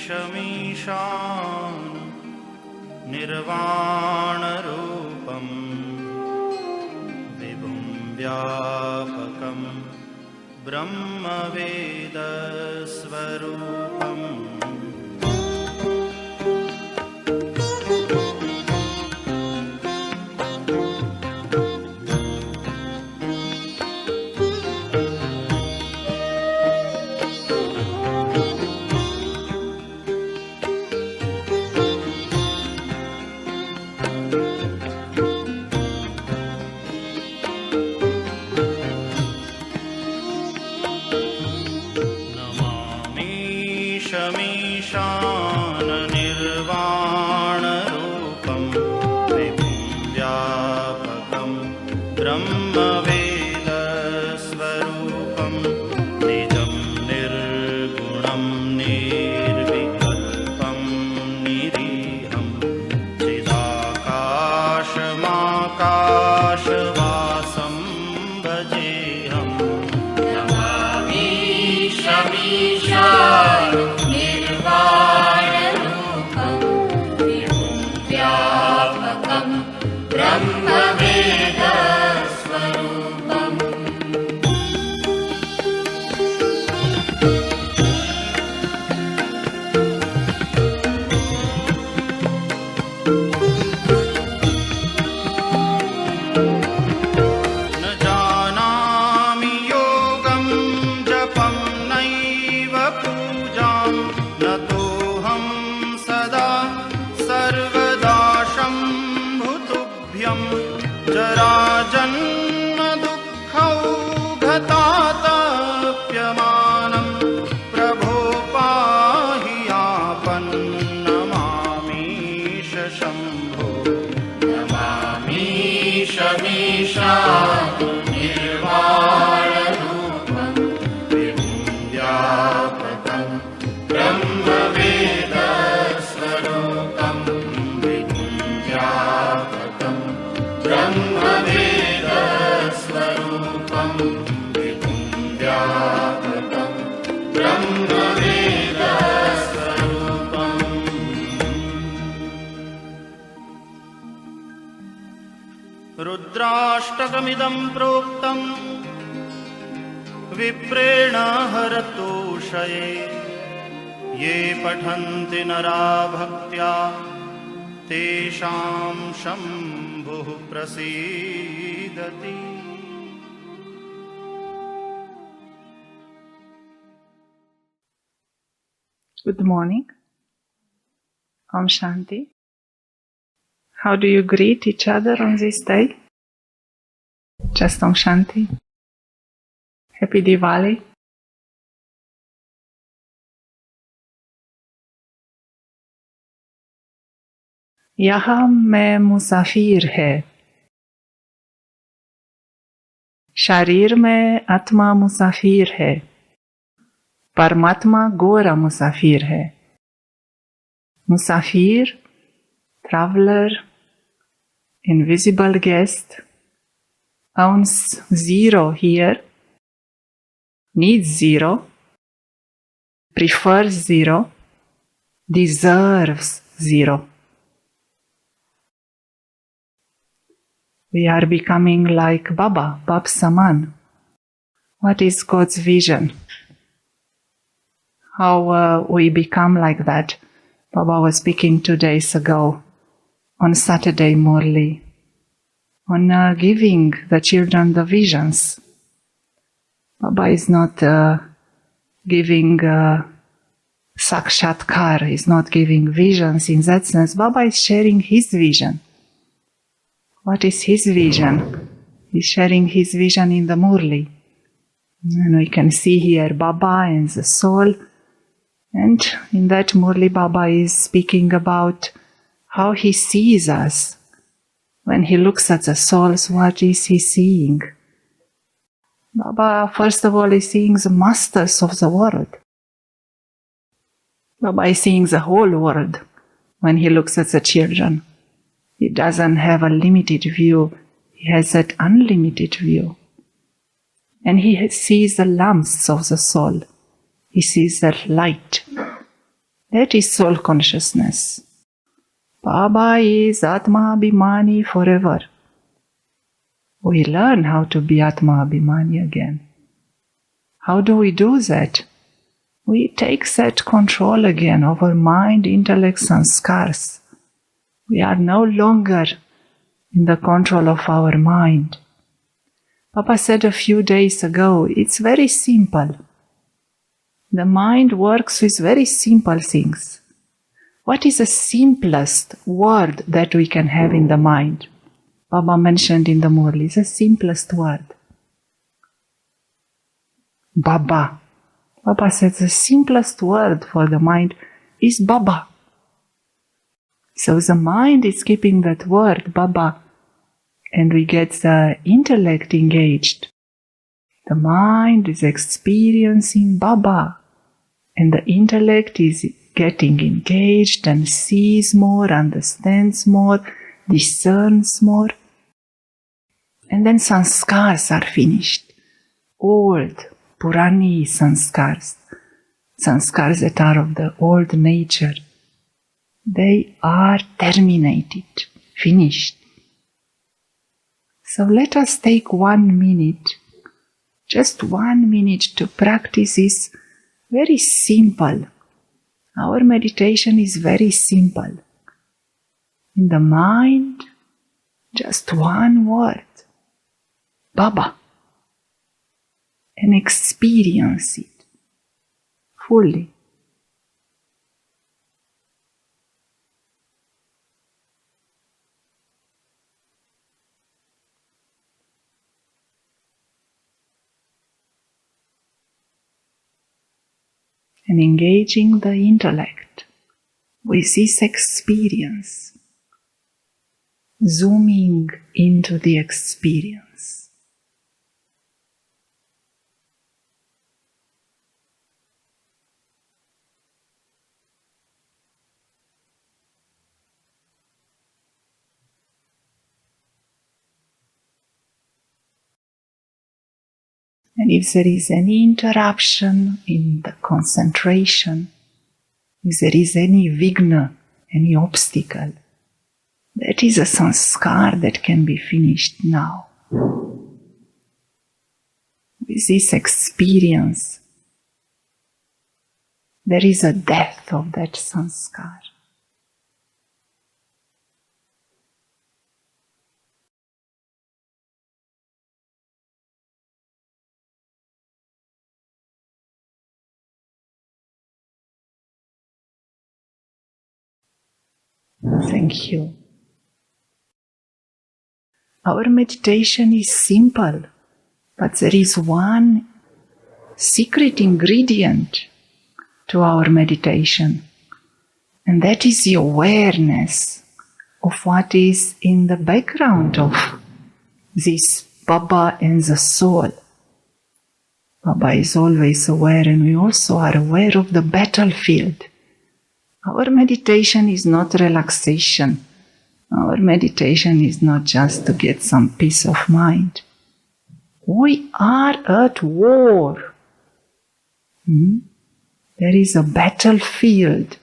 शमीशान निर्वाणरूपं विभुं व्यापकं ब्रह्मवेदस्वरूपम् शमीशान निर्वाणरूपं विभुं व्यापकं ब्रह्मवेदस्वरूपं निजं निर्गुणं निर्विकल्पं निरीहं चिदाकाशमाकाशवासं भजेऽहम् नमामि शमीशान ब्रह्मवेदस्वरूपम् न जानामि योगं जपं नैव पूजां न तोऽहं सदा सर्वदा शम्भुतुभ्यं जराजन्म दुःखौघतातप्यमानं प्रभो पाहि आपन्नमामीश शम्भो नमामि शमीशान निर्वाणरूपं विभुं व्यापकं ब्रह्मवेदस्वरूपं विभुं व्यापकं ब्रह्मवेदस्वरूपं विभुं व्यापकं ब्रह्मवेदस्वरूपम् रुद्राष्टकमिदं प्रोक्तं विप्रेण हरतोषये ये पठन्ति नरा भक्त्या तेषां शम्भुः प्रसीदति। Good morning. Om Shanti. How do you greet each other on this day? Just Om Shanti. Happy Diwali. यहाँ मैं मुसाफिर है। शरीर में आत्मा मुसाफिर है। परमात्मा गोरा मुसाफिर है। मुसाफिर, traveler, invisible guest, owns zero here, needs zero, prefers zero, deserves zero. We are becoming like Baba, Bab Saman. What is God's vision? How we become like that? Baba was speaking 2 days ago on Saturday Murli on giving the children the visions. Baba is not giving sakshatkar, is not giving visions in that sense. Baba is sharing his vision. What is his vision? He's sharing his vision in the Murli. And we can see here Baba and the soul. And in that Murli, Baba is speaking about how he sees us. When he looks at the souls, what is he seeing? Baba, first of all, is seeing the masters of the world. Baba is seeing the whole world when he looks at the children. He doesn't have a limited view. He has that unlimited view. And he sees the lamps of the soul. He sees that light. That is soul consciousness. Baba is Atma Abhimani forever. We learn how to be Atma Abhimani again. How do we do that? We take that control again over mind, intellect, sanskars. We are no longer in the control of our mind. Papa said a few days ago, it's very simple. The mind works with very simple things. What is the simplest word that we can have in the mind? Baba mentioned in the Murli, the simplest word. Baba. Baba said the simplest word for the mind is Baba. So the mind is keeping that word, Baba, and we get the intellect engaged. The mind is experiencing Baba, and the intellect is getting engaged and sees more, understands more, discerns more. And then sanskars are finished. Old, Purani sanskars. Sanskars that are of the old nature. They are terminated, finished. So let us take 1 minute, just 1 minute to practice this very simple. Our meditation is very simple. In the mind, just one word, Baba, and experience it fully. And engaging the intellect with this experience, zooming into the experience. And if there is any interruption in the concentration, if there is any vigna, any obstacle, that is a sanskar that can be finished now. With this experience, there is a death of that sanskar. Thank you. Our meditation is simple, but there is one secret ingredient to our meditation, and that is the awareness of what is in the background of this Baba and the soul. Baba is always aware, and we also are aware of the battlefield. Our meditation is not relaxation. Our meditation is not just to get some peace of mind. We are at war. There is a battlefield.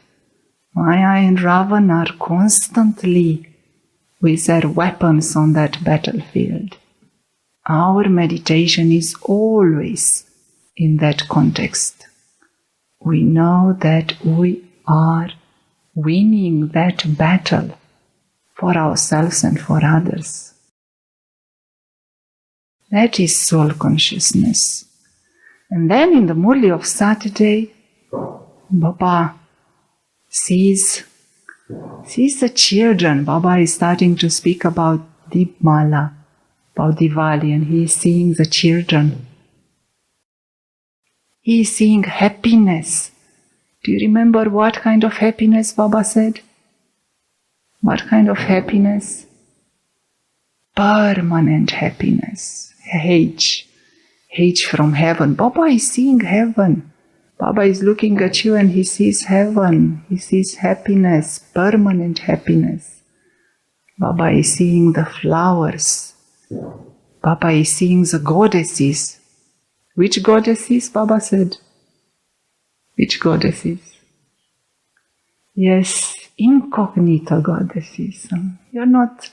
Maya and Ravan are constantly with their weapons on that battlefield. Our meditation is always in that context. We know that we are winning that battle for ourselves and for others. That is soul consciousness. And then in the Murli of Saturday, Baba sees the children. Baba is starting to speak about Deepmala, about Diwali, and he is seeing the children. He is seeing happiness. Do you remember what kind of happiness Baba said? What kind of happiness? Permanent happiness. H from heaven. Baba is seeing heaven. Baba is looking at you and he sees heaven. He sees happiness, permanent happiness. Baba is seeing the flowers. Baba is seeing the goddesses. Which goddesses? Baba said. Which goddesses? Yes, incognito goddesses. You're not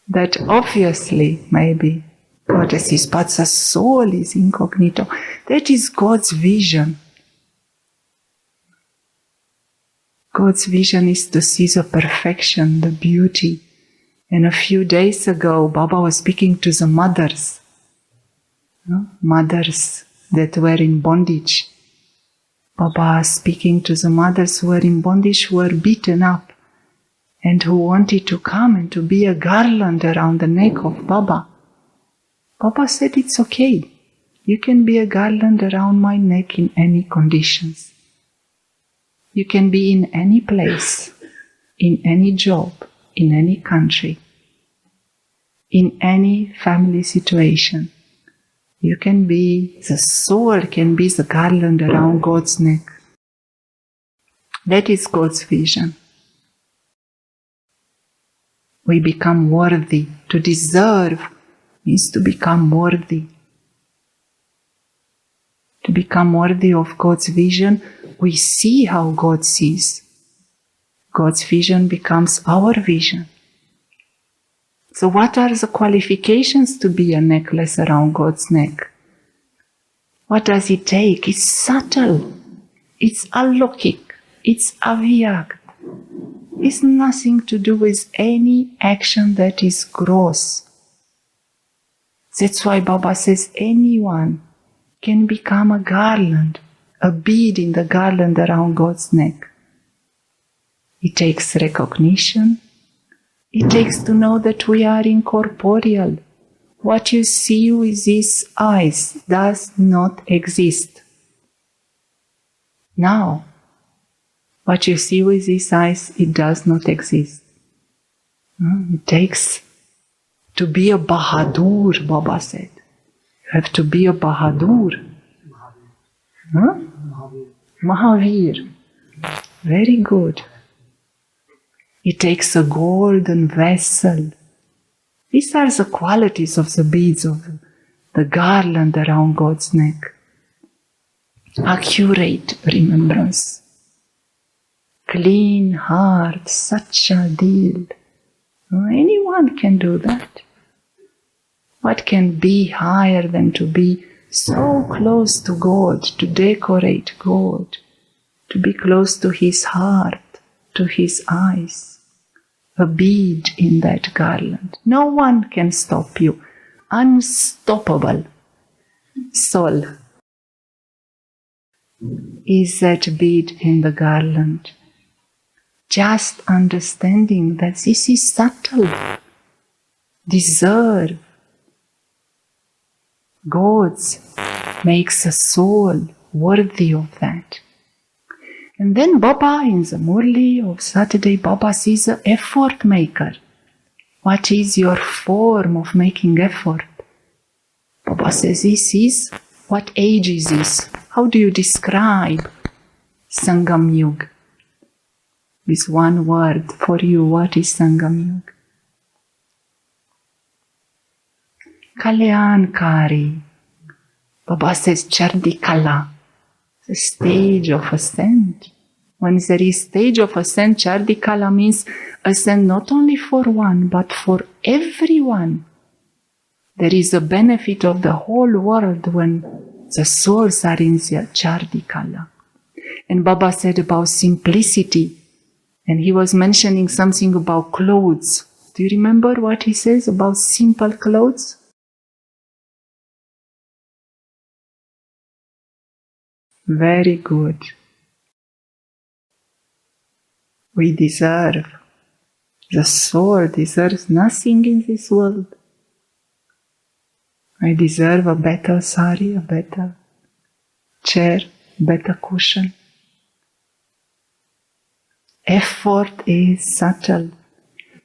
that obviously, maybe, goddesses, but the soul is incognito. That is God's vision. God's vision is to see the perfection, the beauty. And a few days ago, Baba was speaking to the mothers. Mothers that were in bondage. Baba speaking to the mothers who were in bondage, who were beaten up, and who wanted to come and to be a garland around the neck of Baba. Baba said, it's okay. You can be a garland around my neck in any conditions. You can be in any place, in any job, in any country, in any family situation. You can be, the soul can be the garland around God's neck. That is God's vision. We become worthy. To deserve means to become worthy. To become worthy of God's vision, we see how God sees. God's vision becomes our vision. So what are the qualifications to be a necklace around God's neck? What does it take? It's subtle. It's alokik. It's avyakt. It's nothing to do with any action that is gross. That's why Baba says anyone can become a garland, a bead in the garland around God's neck. It takes recognition. It takes to know that we are incorporeal. What you see with these eyes does not exist. Now, what you see with these eyes, it does not exist. It takes to be a Bahadur, Baba said. You have to be a Bahadur. Mahavir. Very good. It takes a golden vessel. These are the qualities of the beads of the garland around God's neck. Accurate remembrance. Clean heart, such a deal. Anyone can do that. What can be higher than to be so close to God, to decorate God, to be close to His heart, to His eyes? A bead in that garland. No one can stop you. Unstoppable soul is that bead in the garland. Just understanding that this is subtle. Deserve. God's makes a soul worthy of that. And then Baba, in the Murli of Saturday, Baba sees an effort maker. What is your form of making effort? Baba says, this is, what age is this? How do you describe Sangam Yuga? With one word for you, what is Sangam Yuga? Kalyankari. Baba says, Chardikala. The stage of ascent. When there is stage of ascent, Chardikala means ascent not only for one, but for everyone. There is a benefit of the whole world when the souls are in the Chardikala. And Baba said about simplicity, and he was mentioning something about clothes. Do you remember what he says about simple clothes? Very good. We deserve. The soul deserves nothing in this world. I deserve a better sari, a better chair, better cushion. Effort is subtle.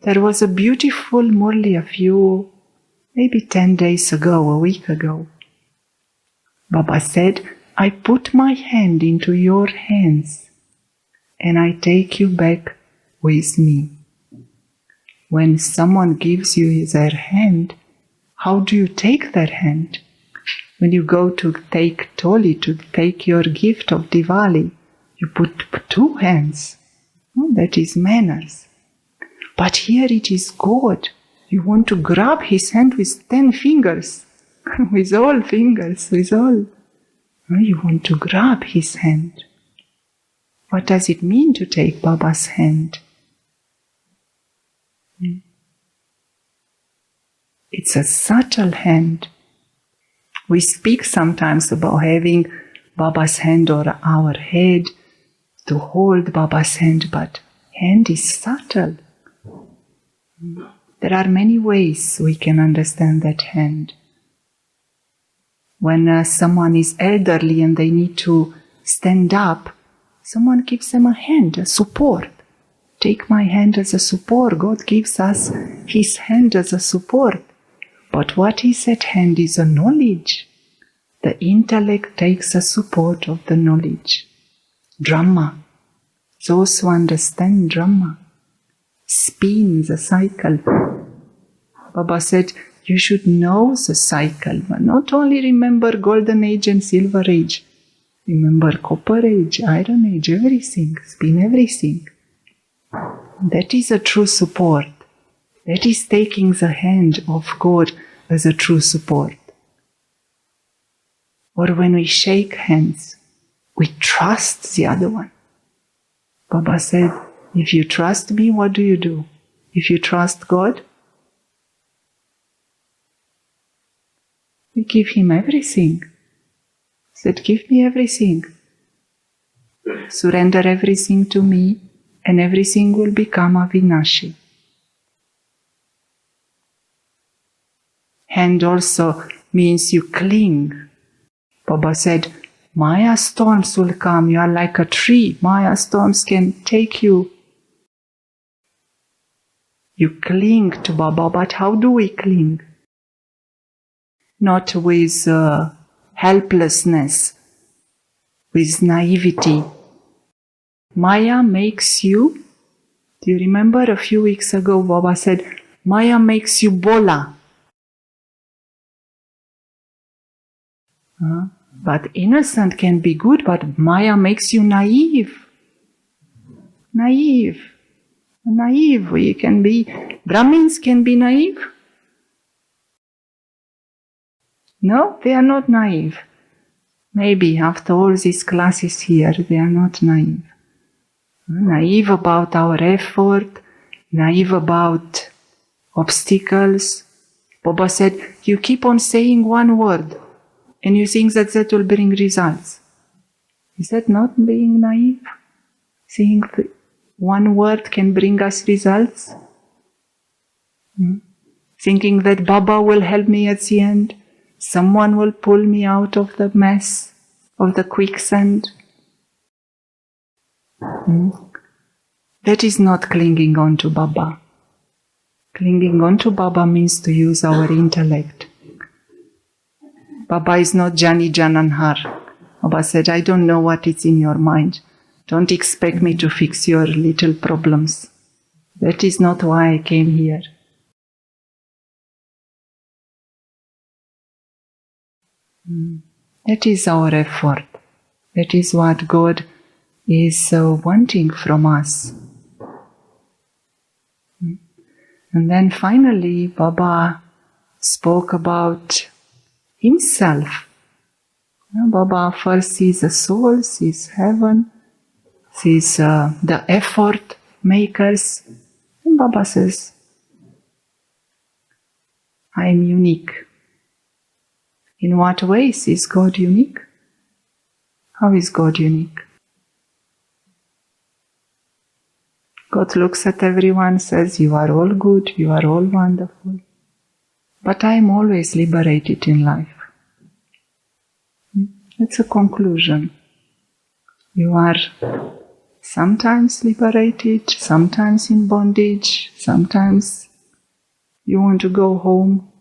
There was a beautiful Murli a few, maybe 10 days ago, a week ago. Baba said, I put my hand into your hands and I take you back with me. When someone gives you their hand, how do you take that hand? When you go to take Toli, to take your gift of Diwali, you put 2 hands. That is manners. But here it is God. You want to grab his hand with 10 fingers, with all fingers, with all. You want to grab his hand. What does it mean to take Baba's hand? It's a subtle hand. We speak sometimes about having Baba's hand or our head, to hold Baba's hand, but hand is subtle. There are many ways we can understand that hand. When someone is elderly and they need to stand up, someone gives them a hand, a support. Take my hand as a support. God gives us his hand as a support. But what is that hand is a knowledge. The intellect takes a support of the knowledge. Drama. Those who understand drama. Spin the cycle. Baba said, you should know the cycle, but not only remember golden age and silver age. Remember copper age, iron age, everything, spin everything. That is a true support. That is taking the hand of God as a true support. Or when we shake hands, we trust the other one. Baba said, if you trust me, what do you do? If you trust God, we give him everything. He said, give me everything. Surrender everything to me, and everything will become Avinashi. Hand also means you cling. Baba said, Maya storms will come. You are like a tree. Maya storms can take you. You cling to Baba, but how do we cling? Not with helplessness, with naivety. Maya makes you, do you remember a few weeks ago Baba said, Maya makes you bola. But innocent can be good, but Maya makes you naive. Naive. We can be, Brahmins can be naive. No, they are not naive. Maybe after all these classes here, they are not naive. Naive about our effort, naive about obstacles. Baba said, you keep on saying one word and you think that that will bring results. Is that not being naive? Saying one word can bring us results? Thinking that Baba will help me at the end. Someone will pull me out of the mess, of the quicksand. That is not clinging on to Baba. Clinging on to Baba means to use our intellect. Baba is not Jani Jananhar. Baba said, I don't know what is in your mind. Don't expect me to fix your little problems. That is not why I came here. That is our effort. That is what God is wanting from us. And then finally, Baba spoke about himself. Baba first sees the soul, sees heaven, sees the effort makers. And Baba says, I am unique. In what ways is God unique? How is God unique? God looks at everyone, says, you are all good, you are all wonderful. But I am always liberated in life. That's a conclusion. You are sometimes liberated, sometimes in bondage, sometimes you want to go home.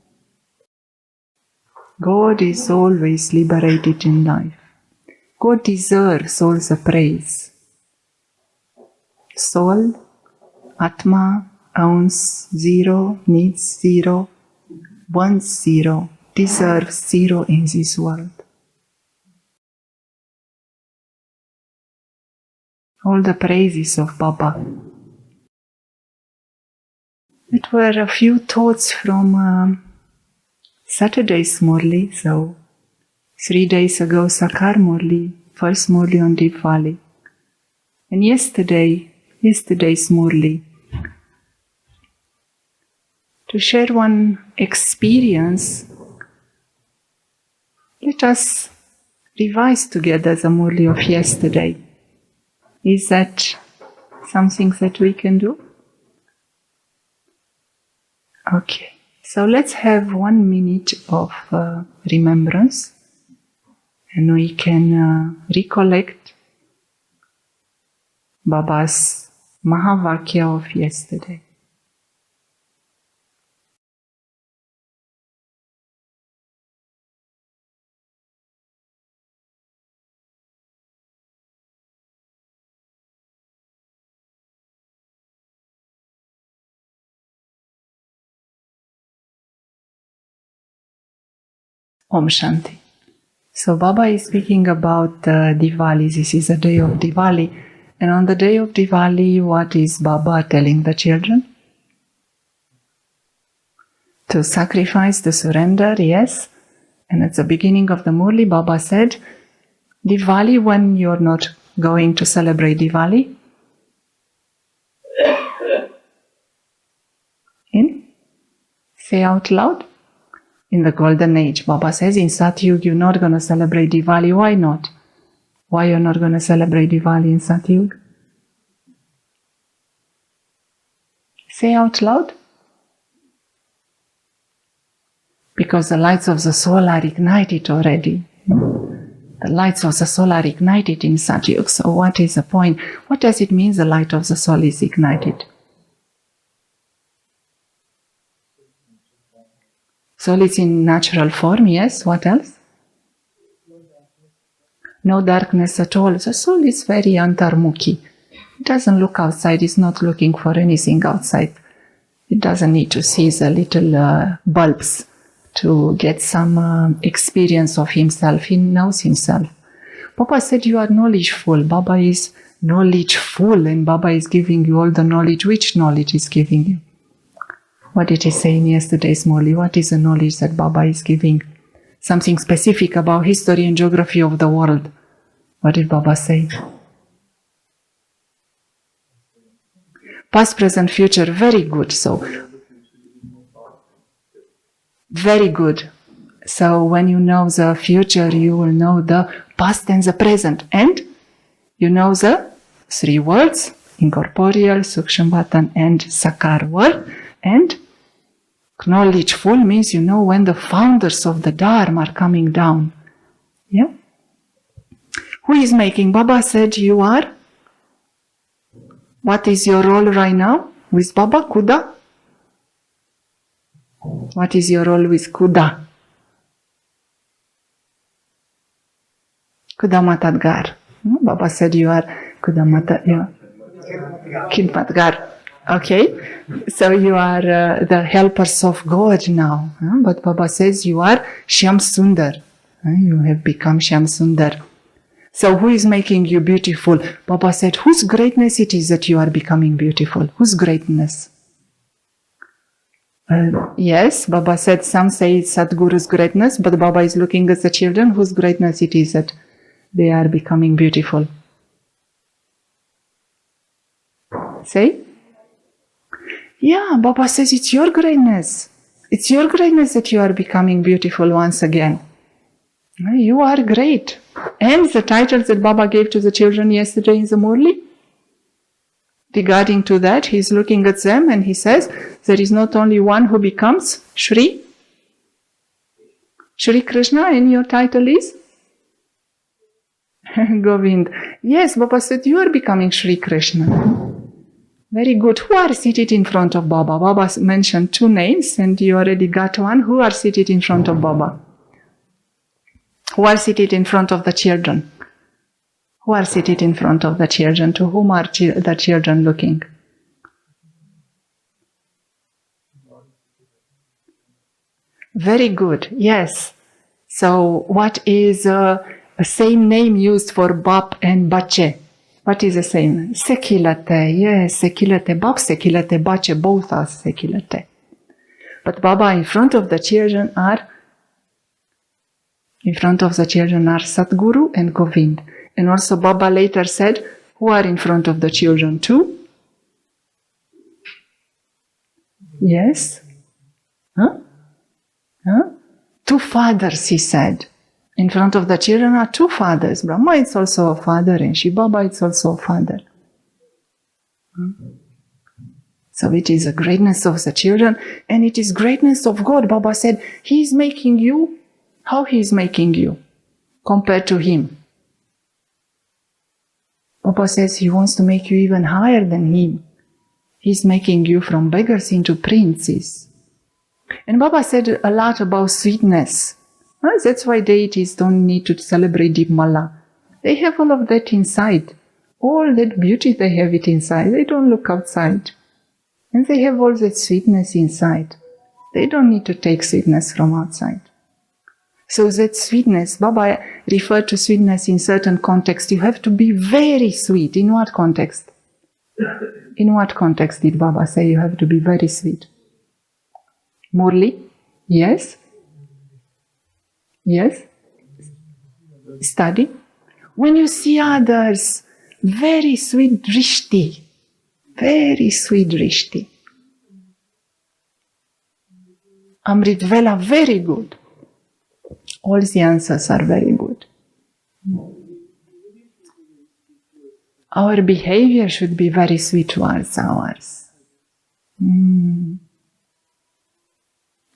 God is always liberated in life. God deserves all the praise. Soul, Atma, owns zero, needs zero, wants zero, deserves zero in this world. All the praises of Baba. It were a few thoughts from Saturday's Murli, so 3 days ago Sakar Murli, first Murli on Diwali. And yesterday's Murli. To share one experience, let us revise together the Murli of yesterday. Is that something that we can do? Okay, so let's have 1 minute of remembrance, and we can recollect Baba's Mahavakya of yesterday. Om Shanti. So Baba is speaking about Diwali. This is a day of Diwali. And on the day of Diwali, what is Baba telling the children? To sacrifice, to surrender, yes. And at the beginning of the Murli, Baba said, Diwali, when you're not going to celebrate Diwali, say out loud. In the golden age, Baba says, in Satyug you're not going to celebrate Diwali. Why not? Why you're not going to celebrate Diwali in Satyug? Say out loud. Because the lights of the soul are ignited already. The lights of the soul are ignited in Satyug. So what is the point? What does it mean the light of the soul is ignited? Soul is in natural form, yes. What else? No darkness at all. The soul is very antarmukhi. It doesn't look outside. It's not looking for anything outside. It doesn't need to see the little bulbs to get some experience of himself. He knows himself. Baba said you are knowledgeful. Baba is knowledgeful, and Baba is giving you all the knowledge. Which knowledge is giving you? What did he say in yesterday's Murli? What is the knowledge that Baba is giving? Something specific about history and geography of the world. What did Baba say? Past, present, future. Very good. So, very good. So when you know the future, you will know the past and the present. And you know the 3 words, incorporeal, sukshambhatan, and sakar world. And knowledgeful means you know when the founders of the Dharma are coming down. Yeah? Who is making? Baba said you are. What is your role right now with Baba? Kuda? What is your role with Kuda? Kudamatadgar. Baba said you are Kidmatgar. Okay, so you are the helpers of God now. But Baba says you are Shyam Sundar. You have become Shyam Sundar. So who is making you beautiful? Baba said, whose greatness it is that you are becoming beautiful? Whose greatness? Yes, Baba said, some say it's Sadhguru's greatness, but Baba is looking at the children whose greatness it is that they are becoming beautiful. Say? Yeah, Baba says it's your greatness. It's your greatness that you are becoming beautiful once again. You are great. And the titles that Baba gave to the children yesterday in the Murli, regarding to that, he's looking at them and he says, there is not only one who becomes Shri Krishna, and your title is? Govind. Yes, Baba said, you are becoming Shri Krishna. Very good. Who are seated in front of Baba? Baba mentioned 2 names and you already got one. Who are seated in front of Baba? Who are seated in front of the children? Who are seated in front of the children? To whom are the children looking? Very good. Yes. So what is a same name used for Bap and Bache? What is the same? Sekilate. Yes, Sekilate. Bap, Sekilate, Bache. Both are Sekilate. But Baba in front of the children are Sadguru and Govind. And also Baba later said, who are in front of the children too? Yes? Huh? Two fathers, he said. In front of the children are two fathers. Brahma is also a father and Shiva Baba is also a father. So it is the greatness of the children and it is greatness of God. Baba said, He is making you. How He is making you compared to Him? Baba says He wants to make you even higher than Him. He is making you from beggars into princes. And Baba said a lot about sweetness. That's why deities don't need to celebrate Deepmala. They have all of that inside. All that beauty, they have it inside. They don't look outside. And they have all that sweetness inside. They don't need to take sweetness from outside. So that sweetness, Baba referred to sweetness in certain context. You have to be very sweet. In what context? In what context did Baba say you have to be very sweet? Murli? Yes? Yes? Study? When you see others, very sweet drishti. Very sweet drishti. Amrit Vela, very good. All the answers are very good. Our behavior should be very sweet towards ours.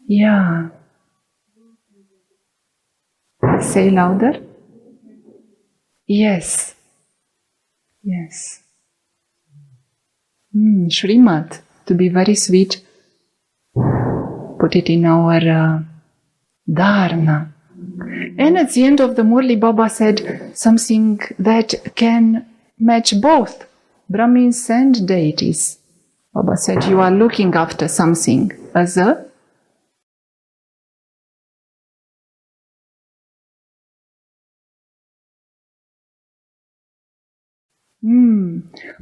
Yeah. Say louder. Yes. Yes. Srimad, to be very sweet. Put it in our dharna. And at the end of the Murli, Baba said something that can match both Brahmins and deities. Baba said, you are looking after something as a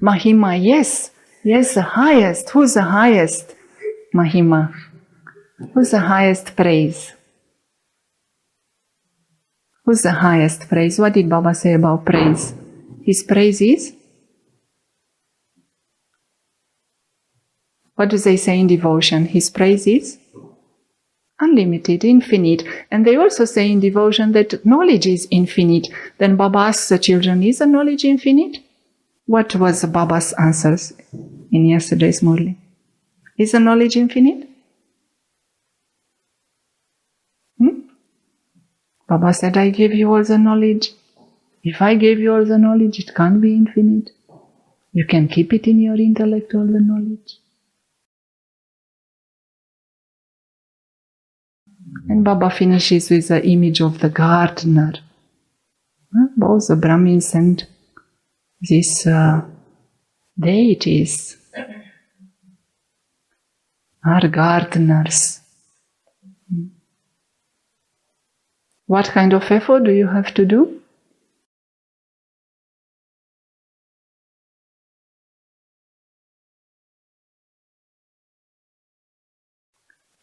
Mahima, yes. Yes, the highest. Who's the highest? Mahima. Who's the highest praise? Who's the highest praise? What did Baba say about praise? His praise is? What do they say in devotion? His praise is? Unlimited, infinite. And they also say in devotion that knowledge is infinite. Then Baba asks the children, is the knowledge infinite? What was Baba's answers in yesterday's Murli? Is the knowledge infinite? Baba said, I gave you all the knowledge. If I gave you all the knowledge, it can't be infinite. You can keep it in your intellect, all the knowledge. And Baba finishes with the image of the gardener. Both the Brahmins and these deities are gardeners. What kind of effort do you have to do?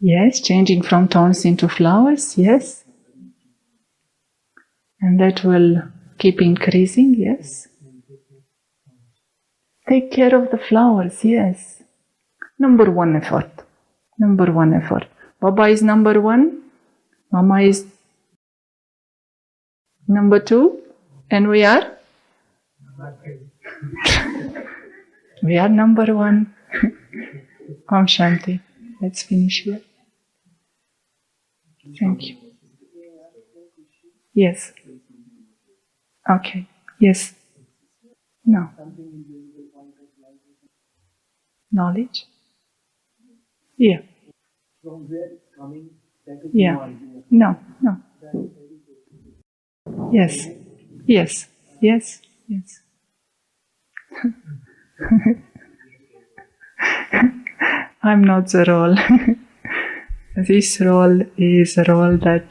Yes, changing from thorns into flowers, yes. And that will keep increasing, yes. Take care of the flowers, yes. Number one effort. Number one effort. Baba is number one. Mama is number two. And we are? We are number one. Om Shanti. Let's finish here. Thank you. Yes. Okay. Yes. No. Knowledge? Yeah. From where it's coming, that is Yeah. No. No. Yes. Yes. Yes. Yes. I'm not the role. This role is a role that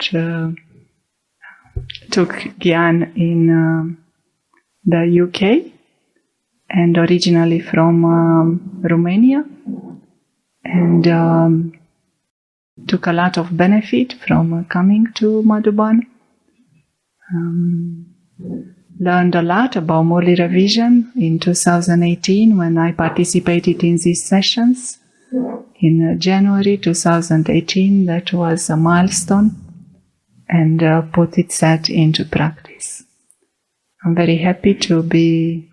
took Gyan in the UK and originally from Romania, and took a lot of benefit from coming to Madhuban. Learned a lot about Murli revision in 2018 when I participated in these sessions. In January 2018, that was a milestone, and put that into practice. I'm very happy to be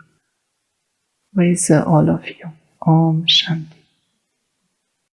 with all of you. Om Shanti.